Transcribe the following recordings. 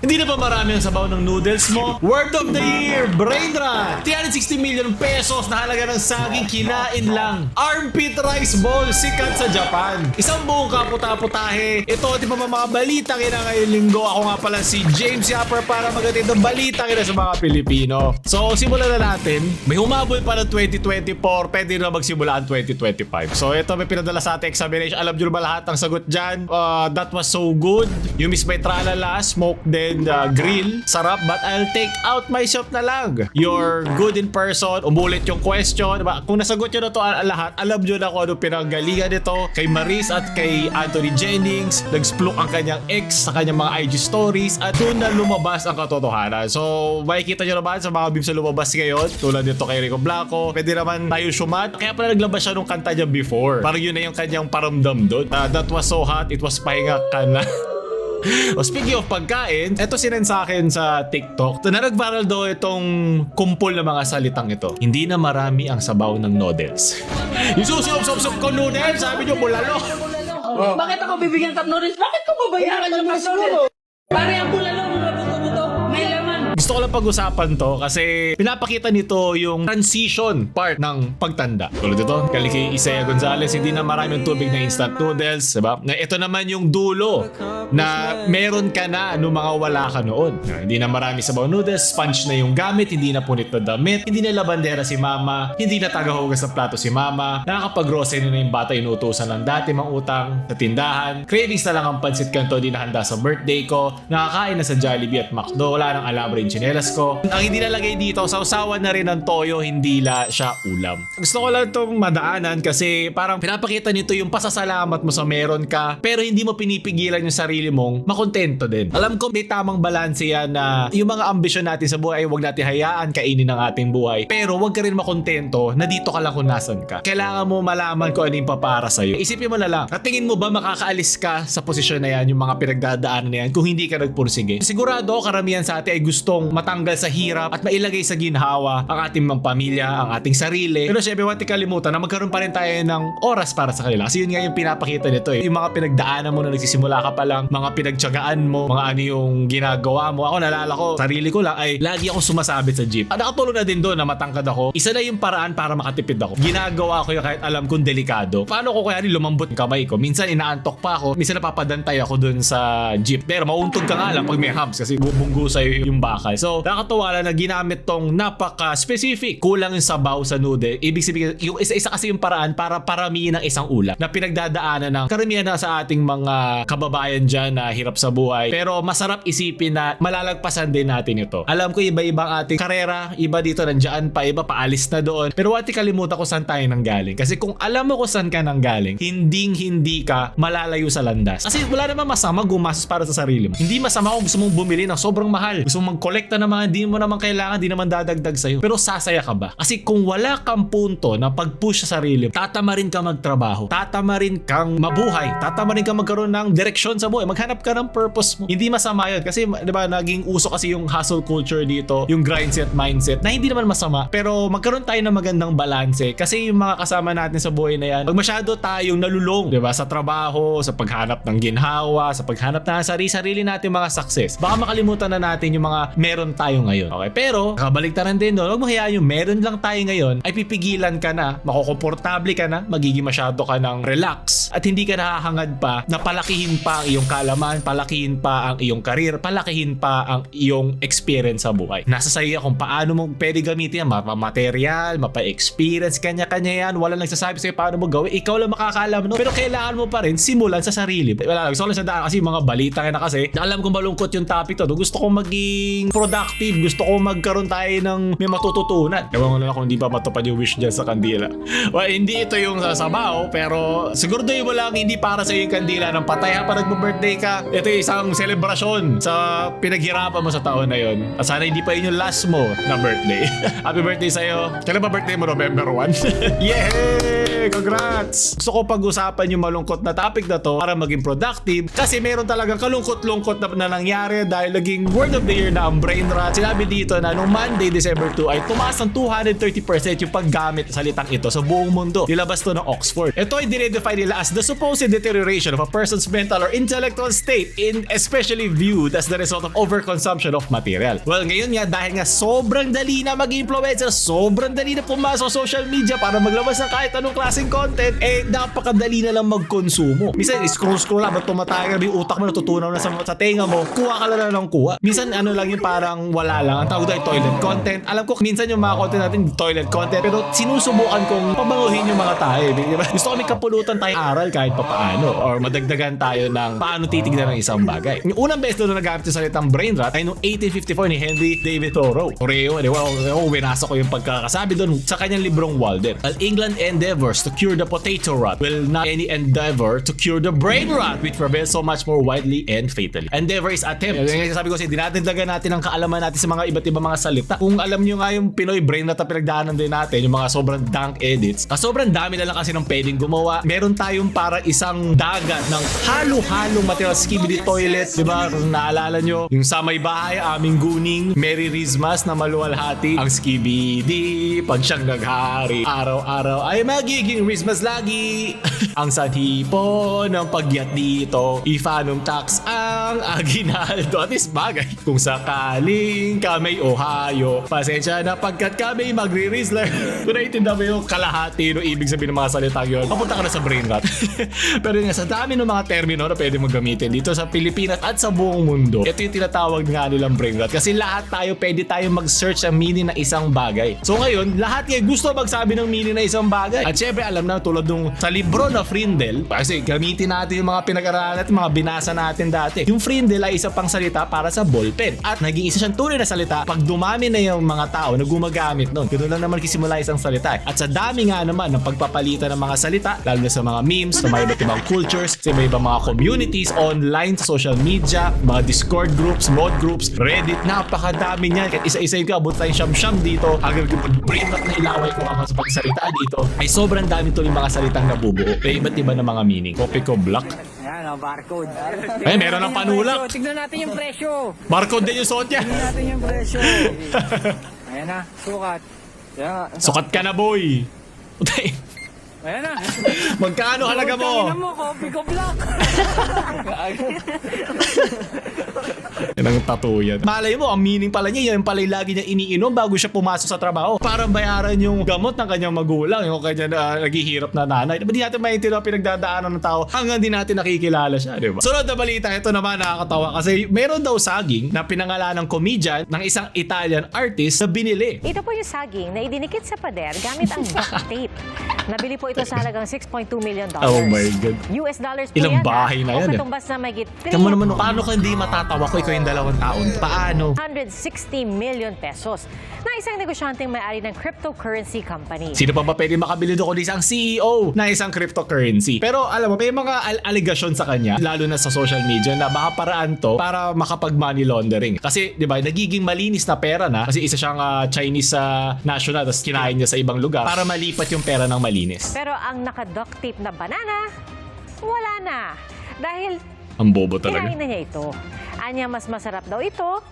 Hindi na ba marami ang sabaw ng noodles mo? Word of the year, Brain Rot! 360 million pesos na halaga ng saging kinain lang. Armpit rice ball, sikat sa Japan. Isang buong kaputa-putahe. Ito, di ba mga balita kina ngayong linggo? Ako nga pala si James Yapper para magatid ng balita kina sa mga Pilipino. So, simulan na natin. May humabol pa ng 2024, pwede na magsimula ang 2025. So, ito may pinadala sa ating examination. Alam nyo ba lahat ang sagot dyan? That was so good. You miss my tralala, smoke then grill. Sarap, but I'll take out myself na lang. You're good in person. Umulit yung question. Diba? Kung nasagot nyo na to lahat, alam nyo na kung ano pinanggalingan nito kay Maris at kay Anthony Jennings. Nag-splook ang kanyang ex sa kanyang mga IG stories at doon na lumabas ang katotohanan. So, makikita nyo naman sa mga memes na lumabas ngayon, tulad nito kay Rico Blanco, pwede naman tayo sumat. Kaya pala naglabas siya nung kanta niya before. Parang yun na yung kanyang paramdam doon. That was so hot, it was pahinga ka na. O speaking of pagkain, eto sinend sa akin sa TikTok. Na nag-viral daw itong kumpol na mga salitang ito. Hindi na marami ang sabaw ng noodles. Yung susup-sup ko noodles, sabi nyo bulalo. Bakit ako bibigyan ng cup noodles? Bakit ko babayaran yung cup noodles? Pare ang bulalo, mga buto-buto, may laman. Gusto ko lang pag-usapan to kasi pinapakita nito yung transition part ng pagtanda. Tulad ito, kay Isaiah Gonzalez, hindi na marami yung tubig na instant noodles, diba? Na ito naman yung dulo na meron ka na nung mga wala ka noon. Hindi na marami sabaw noodles, sponge na yung gamit, hindi na punit na damit, hindi na labandera si mama, hindi na tagahugas ng plato si mama, nakakapag-grocery na yung bata inuutosan ng dati mang utang sa tindahan, cravings na lang ang pansit kanto di na handa sa birthday ko, nakakain na sa Jollibee at McDo, wala nang alambre yung chinelas ko. Ang hindi nalagay dito, sausawan na rin ng toyo, hindi la siya ulam. Gusto ko lang itong madaanan kasi parang pinapakita nito yung pasasalamat mo sa meron ka pero hindi mo pinipigilan yung sarili mong makontento din. Alam ko may tamang balanse yan na yung mga ambisyon natin sa buhay, huwag natin hayaan kainin ng ating buhay. Pero huwag ka rin makontento na dito ka lang kung nasan ka. Kailangan mo malaman kung ano yung papara sa'yo. Isipin mo na lang, at tingin mo ba makakaalis ka sa posisyon na yan, yung mga pinagdadaanan na yan, kung hindi ka nagpursige? Sigurado, karamihan sa atin ay gustong matanggal sa hirap at mailagay sa ginhawa ang ating mga pamilya, ang ating sarili. Pero syempre, huwag kalimutan na magkaroon pa rin tayo ng oras para sa kanila. Kasi yun nga yung pinapakita nito eh. Yung mga pinagdaanan mo na nagsisimula ka pa lang, mga pinagtiyagaan mo, mga ano yung ginagawa mo. Ako naalala ko, sarili ko lang ay lagi ako sumasabit sa jeep. At nakatulong na din doon na matangkad ako. Isa na yung paraan para makatipid ako. Ginagawa ko yung kahit alam kong delikado. Paano ko kaya lumambot yung kamay ko? Minsan inaantok pa ako, minsan napapadantay ako doon sa jeep. Pero mauuntog ka nga lang pag may hams kasi bubunggo sa'yo yung bakal. So, nakakatuwa lang na ginamit tong napaka-specific. Kulang yung sabaw sa noodle. Ibig sabihin, yung isa-isa kasi yung paraan para paramihin ng isang ulam na pinagdadaanan ng karamihan na sa ating mga kababayan dyan na hirap sa buhay. Pero masarap isipin na malalagpasan din natin ito. Alam ko iba-ibang ating karera, iba dito nandiyan pa, iba paalis na doon. Pero wati kalimutan ko saan tayo nanggaling. Kasi kung alam mo kung saan ka nanggaling, hindi ka malalayo sa landas. Kasi wala naman masama gumastos para sa sarili mo. Hindi masama kung gusto mong bumili ng sobrang mahal. Gusto mong mag-collecta ng mga hindi mo naman kailangan, hindi naman dadagdag sa'yo. Pero sasaya ka ba? Kasi kung wala kang punto na pag-push sa sarili, tatamarin ka magtrabaho, tatamarin kang mabuhay, tatamarin kang magkaroon ng direksyon sa buhay, maghanap ka ng purpose mo. Hindi masama yun. Kasi diba, naging uso kasi yung hustle culture dito, yung grind set mindset, na hindi naman masama. Pero magkaroon tayo ng magandang balanse kasi yung mga kasama natin sa buhay na yan, pag masyado tayong nalulong, diba, sa trabaho, sa paghanap ng ginhawa, sa paghanap na sarili natin mga success, baka makalimutan na natin yung mga meron tayo ngayon. Okay? Pero, kabaliktaran din doon, huwag mo hayaan yung meron lang tayo ngayon, ay pipigilan ka na, makukomportable ka na, magiging masyado ka ng relax, at hindi ka nakahangad pa na palakihin pa ang iyong kalaman, palakihin pa ang iyong karir, palakihin pa ang iyong experience sa buhay. Nasa sa'yo kung paano mo pwede gamitin yan, mapa-material, mapa-experience, kanya-kanya yan, wala nagsasabi sa'yo paano mo gawin, ikaw lang makakaalam no? Pero kailangan mo pa rin simulan sa sarili. Wala lang, gusto ko lang sa daan kasi mga balita na kasi, alam kong malungkot yung topic to, gusto ko maging productive, gusto ko magkaroon tayo ng may matututunan. Ewan ko lang kung hindi pa matupad yung wish dyan sa kandila. Well, hindi ito yung sasabaw, pero siguro doon mo lang hindi para sa yung kandila ng patay pa nagbo-birthday ka. Ito yung isang selebrasyon sa pinaghirapan mo sa taon na yon. At sana hindi pa yun yung last mo na birthday. Happy birthday sa'yo. Kailan ba birthday mo? November 1? Yeah! Congrats! Gusto ko pag-usapan yung malungkot na topic na to para maging productive kasi meron talagang kalungkot-lungkot na nangyari dahil naging word of the year na ang brain rot. Sinabi dito na nung Monday, December 2 ay tumaas ng 230% yung paggamit sa salitang ito sa buong mundo. Nilabas to ng Oxford. Ito ay dinedefine nila as the supposed deterioration of a person's mental or intellectual state especially viewed as the result of overconsumption of material. Well, ngayon nga dahil nga sobrang dali na mag-influencer, sobrang dali na pumasok sa social media para maglabas ng kahit anong klaseng content, napakadali na lang magkonsumo. Minsan, scroll lang, ba't tumatagal yung utak mo, natutunaw na sa tenga mo, kuha ka lang ng kuha. Minsan, ano lang yung parang wala lang. Ang tawag doon ay toilet content. Alam ko, minsan yung mga content natin, toilet content, pero sinusubukan kong pabanguhin yung mga tayo. Diba? Gusto ko may kapulutan tayo aral kahit papaano or madagdagan tayo ng paano titignan ng isang bagay. Yung unang beses na nagamit yung salitang brain rot ay noong 1854 ni Henry David Thoreau. Binasa ko yung pagkakasabi doon sa kanyang librong Walden. While England endeavors to cure the potato rot, will not any endeavor to cure the brain rot which prevails so much more widely and fatally. Endeavor is attempt. Sabi ko kasi dinadagdagan natin ang kaalaman natin sa mga iba't ibang mga salita. Kung alam nyo nga yung Pinoy brain rot na pinagdaanan din natin, yung mga sobrang dank edits, sobrang dami na lang kasi ng pwedeng gumawa. Meron tayong para isang dagat ng halo-halong material, skibidi toilet, di ba? Kung naalala nyo, yung sa may bahay, aming guning, Merry Rizmas na maluwalhati, ang skibidi, pag siyang naghari, araw-araw ay magiging Rizmas lagi. Ang sanhipo ng pagyat dito, ifanum tax ang aginaldo. At least bagay, kung sakaling kami Ohio, pasensya na pagkat kami magre-Rizzler. Kung naitinda mo yung kalahati no ibig sabihin ng mga salitang yun, papunta ka na sa brain rot. Pero yun nga, sa dami ng mga termino na pwede mong gamitin dito sa Pilipinas at sa buong mundo, ito yung tinatawag nga nilang brain rot. Kasi lahat tayo, pwede tayo mag-search ang meaning na isang bagay. So ngayon, lahat kayo gusto magsabi ng meaning na isang bagay. At syempre, alam na tulad nung sa libro na Frindle, kasi gamitin natin yung mga pinag-aralan natin, mga binasa natin dati. Yung Frindle ay isa pang salita para sa ballpen. At naging isa siyang tunay na salita pag dumami na yung mga tao na gumagamit nun. Ganoon lang naman kisimula isang salita. At sa dami nga naman ng pagpapalitan ng mga salita, lalo na sa mga memes, sa mga iba't ibang cultures, sa iba ibang mga communities, online, sa social media, mga Discord groups, mod groups, Reddit, napakadami niyan. Kahit isa-isa yung kabut tayong siyam-siyam dito, hanggang pag-brain rot na ilaway ko ako sa pagsalita dito, ay sobrang dami tuloy mga salitang nabubuo. May iba't iba na mga meaning. Copy ko block. Ayan, barcode. Ay, meron ng panulak. Tignan natin yung presyo. Barcode din yung suot niya. Tignan natin yung presyo. Ayan na, sukat. Ayan. Sukat ka na, boy. Ayan na. Magkano halaga mo? Tingnan mo, copy ko block. Yan ang tattoo yan. Malay mo, ang meaning pala niya, yan pala yung lagi niya iniinom bago siya pumasok sa trabaho. Para bayaran yung gamot ng kanyang magulang, yung kanyang naghihirap na nanay. Diba di natin maintindihan ang pinagdadaanan ng tao hanggang di natin nakikilala siya, di ba? Sunod na balita, ito naman nakakatawa kasi meron daw saging na pinangalan ng comedian ng isang Italian artist na binili. Ito po yung saging na idinikit sa pader gamit ang duct tape. Nabili po ito sa halagang $6.2 million. Oh my God. US dollars po Ilang yan. bahay na yan, O katumbas na may Tama naman, paano ka hindi matatawa ko ikaw yung 2 taon? Paano? 160 million pesos na isang negosyanteng may-ari ng cryptocurrency company. Sino pa ba pwede makabili doon kundi ang CEO na isang cryptocurrency? Pero alam mo, may mga allegation sa kanya, lalo na sa social media, na baka paraan to para makapag-money laundering. Kasi, di ba, nagiging malinis na pera na kasi isa siyang Chinese national tapos kinain niya sa ibang lugar para malipat yung pera ng malinis. Pero ang naka-duct tape na banana, wala na. Dahil Ang bobo talaga. kinain na niya ito. Anya, mas masarap daw ito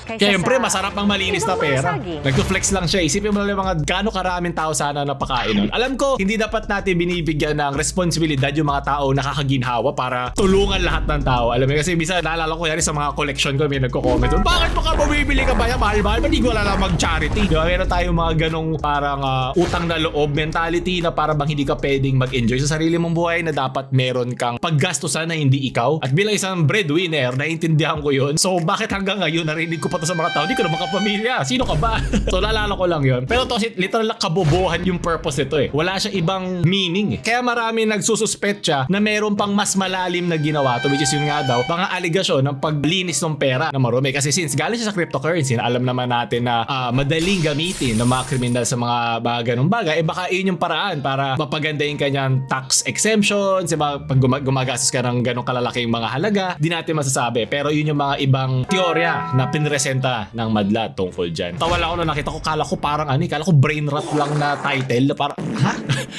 kaysa Siyempre, sa masarap ang malinis na ibang mga pera. saging. Nagto-flex lang siya. Isipin mo lang yung mga gaano karaming tao sana napakain nun. Alam ko, hindi dapat natin binibigyan ng responsibilidad yung mga tao nakakaginhawa para tulungan lahat ng tao. Alam mo, kasi bisa naalala ko yan sa mga collection ko, may nagko-comment doon, bakit mo ka bumibili ka ba yan? Mahal-mahal, ba't di ko wala mag-charity? Diba? Meron tayong mga ganong parang utang na loob mentality na para bang hindi ka pwedeng mag-enjoy sa sarili mong buhay na dapat meron kang paggastusan na hindi ikaw. At bilang isang breadwinner, naiintindihan ko yun. So, bakit hanggang ngayon narinig ko pa to sa mga tao, di ko naman kapamilya. Sino ka ba? So, naalala ko lang yun. Pero to, literal kabobohan yung purpose nito eh. Wala siya ibang meaning eh. Kaya marami nagsususpect na meron pang mas malalim na ginawa to, which is yun nga daw, mga aligasyon ng paglinis ng pera na marumi. Kasi since galing siya sa cryptocurrency, alam naman natin na madaling gamitin ng mga kriminal sa mga ganong bagay, baka yun yung paraan para mapaganda yung kanyang tax exemptions, diba? Pag gumagastos ka ng ganong kalalaking mga halaga, di natin masasabi. Pero yun yung mga ibang teorya na pinres nagpresenta ng madla tungkol dyan. Tawa lang ako na nakita ko, kala ko parang kala ko brain rot lang na title. Parang, ha?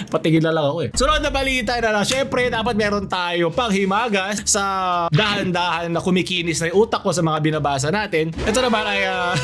Patigil na lang ako eh. Sunod na balita na lang. Siyempre, dapat meron tayo panghimagas sa dahan-dahan na kumikinis na yung utak ko sa mga binabasa natin. Ito naman ay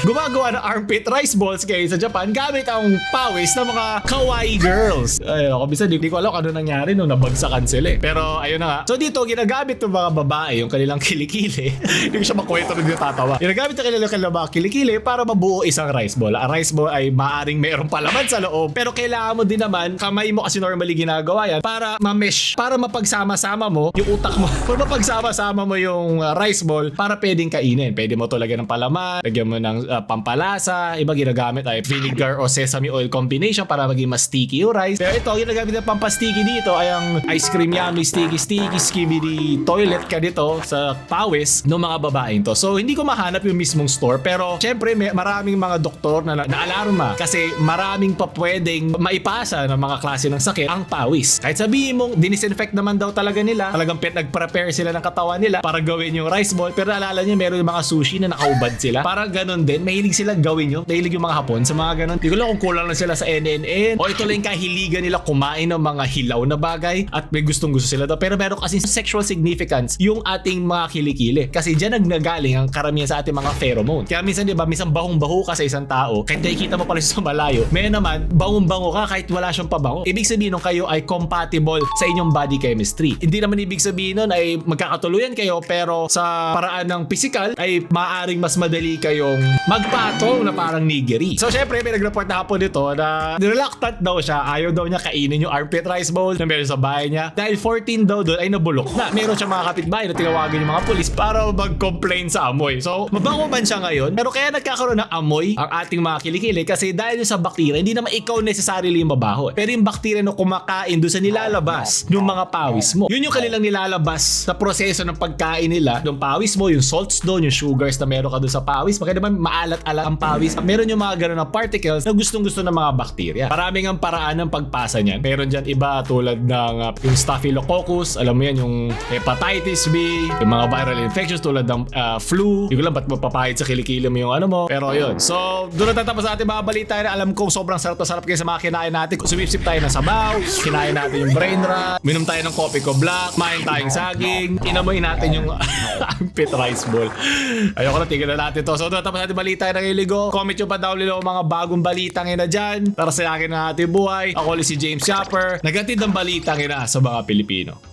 gumagawa ng armpit rice balls kayo sa Japan gamit ang pawis ng mga kawaii girls. Ayun, ako bisa di ko alam ano nangyari nung nabagsakan sila eh. Pero ayun na nga. So dito, ginagamit ng mga babae yung kanilang kilikili. Hindi ko siya makwento rin yung tatawa. Ginagamit ng kanilang mga kilikili para mabuo isang rice ball. Ang rice ball ay maaaring mayroong palaman sa loob. Pero kailangan mo din naman, kamay mo kasi normally ginagawa yan, para ma-mesh, para mapagsama-sama mo yung utak mo. Para mapagsama-sama mo yung rice ball para pwedeng kainin. Pwede mo to lagyan ng palaman, lagyan mo ng pampalasa. Iba ginagamit ay vinegar o sesame oil combination para maging mas sticky yung rice. Pero ito, ginagamit ng pampasticky dito ay ang ice cream yummy, sticky, skibidi toilet ka dito sa pawis ng mga babaeng to. So, hindi ko mahanap yung mismong store. Pero, syempre, maraming mga doktor na naalarma kasi maraming pa pwedeng maipasa ng mga klase ng sakit ang pawis. Kahit sabihin mong dinisinfect naman daw talaga nila, talagang nag-prepare sila ng katawan nila para gawin yung rice ball. Pero naalala niyo, meron yung mga sushi na nakaubad sila. Para ganun din, mahilig sila gawin yun. Mahilig yung mga Hapon sa mga ganun. Hindi ko lang kung kulang lang sila sa NNN o ito lang yung kahiligan nila kumain ng mga hilaw na bagay at may gustong-gusto sila daw. Pero meron kasi sexual significance yung ating mga kilikili. Kasi dyan nagnagaling ang karamihan sa ating mga pheromone. Kaya minsan, di ba, minsan bahong-baho ka sa isang tao, kahit nakikita mo pala siya sa malayo, may naman, bangong-bango ka kahit wala siyang pabango. Ibig sabihin nung kayo ay compatible sa inyong body chemistry. Hindi naman ibig sabihin nun ay magkakatuluyan kayo, pero sa paraan ng physical ay maaaring mas madali kayong magpatong na parang nigiri. So syempre, may nag-report na hapon dito na reluctant daw siya, ayaw daw niya kainin yung armpit rice bowl na meron sa bahay niya. Dahil 14 daw doon ay nabulok na. Meron siya mga kapitbahay na tinawagan yung mga pulis para mag-complain sa amoy. So, mabango man siya ngayon, pero kaya nagkakaroon ng amoy ang ating mga kilikili kasi dahil sa bakterya, hindi naman ikaw necessarily yung mabaho. Pero yung bakterya na kumakain doon sa nilalabas ng mga pawis mo. Yun yung kanilang nilalabas sa proseso ng pagkain nila. Yung pawis mo, yung salts doon, yung sugars na meron ka doon sa pawis. Baka naman maalat-alat ang pawis. Meron yung mga ganun na particles na gustong-gusto ng mga bakterya. Maraming ang paraan ng pagpasa niyan. Meron dyan iba tulad ng yung staphylococcus, alam mo yan, yung hepatitis B, yung mga viral infections tulad ng flu. Hindi ko lang ba't mapapahid sa kilikili mo yung ano mo. Pero yun. So, doon na tatapos natin mga balita na alam kong sobrang sarap na sarap kayo sa mga kinain natin. Sumipsip tayo ng sabaw, kinain natin yung brain rot, minom tayo ng kopi ko black, main tayong saging, inamoy natin yung armpit rice bowl. Ayoko na, tigil na natin to. So, doon na tapos natin balita na iligo. Comment nyo pa down below mga bagong balita ngayon na dyan. Para sa akin na ating buhay. Ako ulit si James Shopper. Nagatid ng balita ngayon sa mga Pilipino.